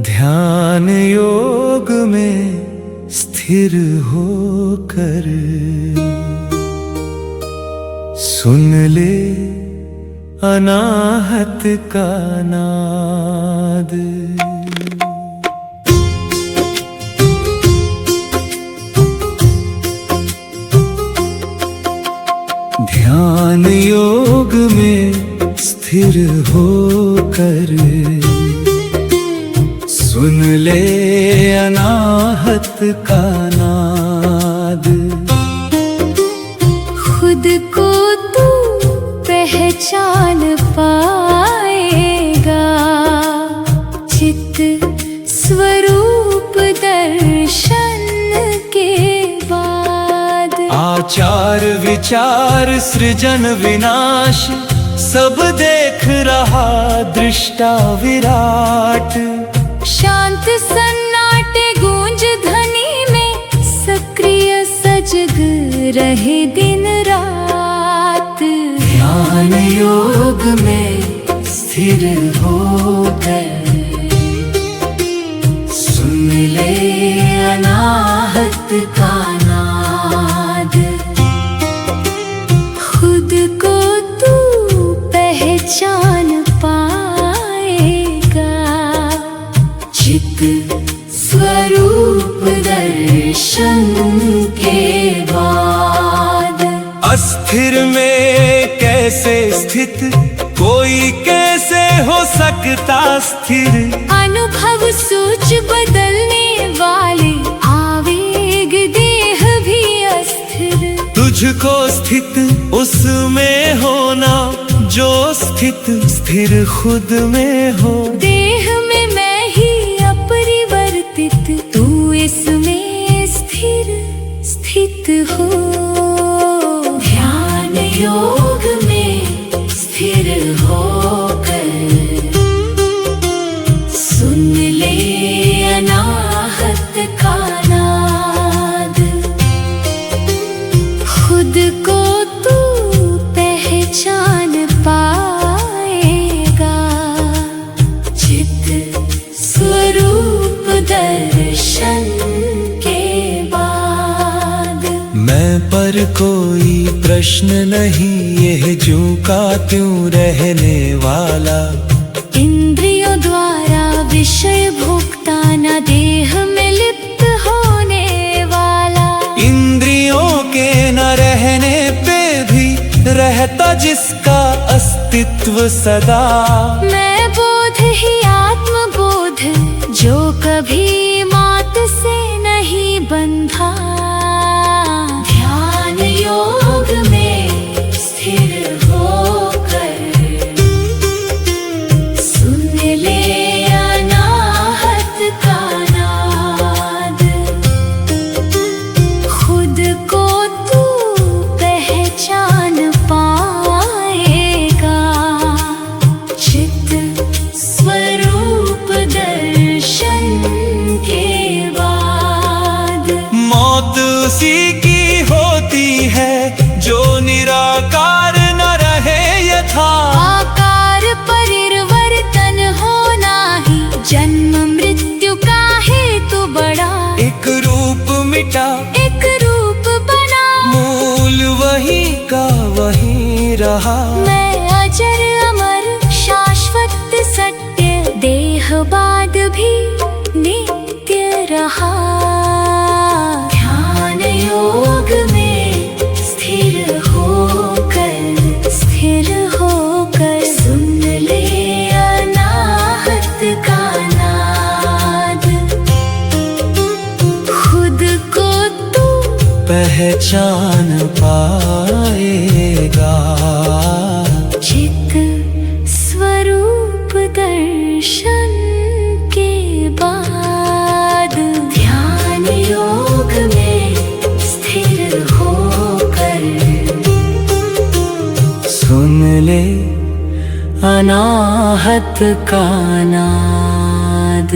ध्यान योग में स्थिर होकर सुन ले अनाहत का नाद। ध्यान योग में स्थिर होकर सुन ले अनाहत का नाद। खुद को तू पहचान पाएगा, चित्त स्वरूप दर्शन के बाद। आचार विचार सृजन विनाश सब देख रहा दृष्टा विराट। शांत सन्नाटे गूंज ध्वनि में सक्रिय सजग रहे दिन रात। ध्यान योग में स्थिर होकर सुन ले अनाहत का नाद। खुद को तू पहचान पाएगा, चित्त स्वरूप दर्शन के बाद। अस्थिर में कैसे स्थित, कोई कैसे हो सकता स्थिर। अनुभव सोच बदलने वाले, आवेग देह भी अस्थिर। तुझको स्थित उसमें होना जो स्थित स्थिर खुद में हो। देह में मैं ही अपरिवर्तित, तू इसमें स्थिर स्थित हो। ध्यान योग में स्थिर होकर सुन ले अनाहत का नाद। खुद को तू पहचान पाएगा, चित्त स्वरूप दर्शन के बाद। मैं पर कोई प्रश्न नहीं, यह ज्यों का त्यों रहने वाला। इंद्रियों द्वारा विषय भोक्ता, न देह में लिप्त होने वाला। इंद्रियों के न रहने पे भी रहता जिसका अस्तित्व सदा। मैं बोध ही आत्मबोध, जो कभी मात से नहीं बंधा। ध्यान योग में स्थिर होकर सुन ले अनाहत का नाद। खुद को तू पहचान पाएगा, चित्त स्वरूप दर्शन के बाद। मौत उसी की होती है जो निराकार न रहे यथा। आकार परिवर्तन होना ही जन्म मृत्यु का हेतु बड़ा। एक रूप मिटा एक रूप बना, मूल वही का वही रहा। मैं अजर अमर शाश्वत सत्य, देहबाद भी नित्य रहा। ध्यान योग में स्थिर होकर सुन ले अनाहत का नाद। खुद को तू पहचान पाएगा, चित्त स्वरूप दर्शन के बाद। ध्यान योग में स्थिर होकर सुन ले अनाहत का नाद।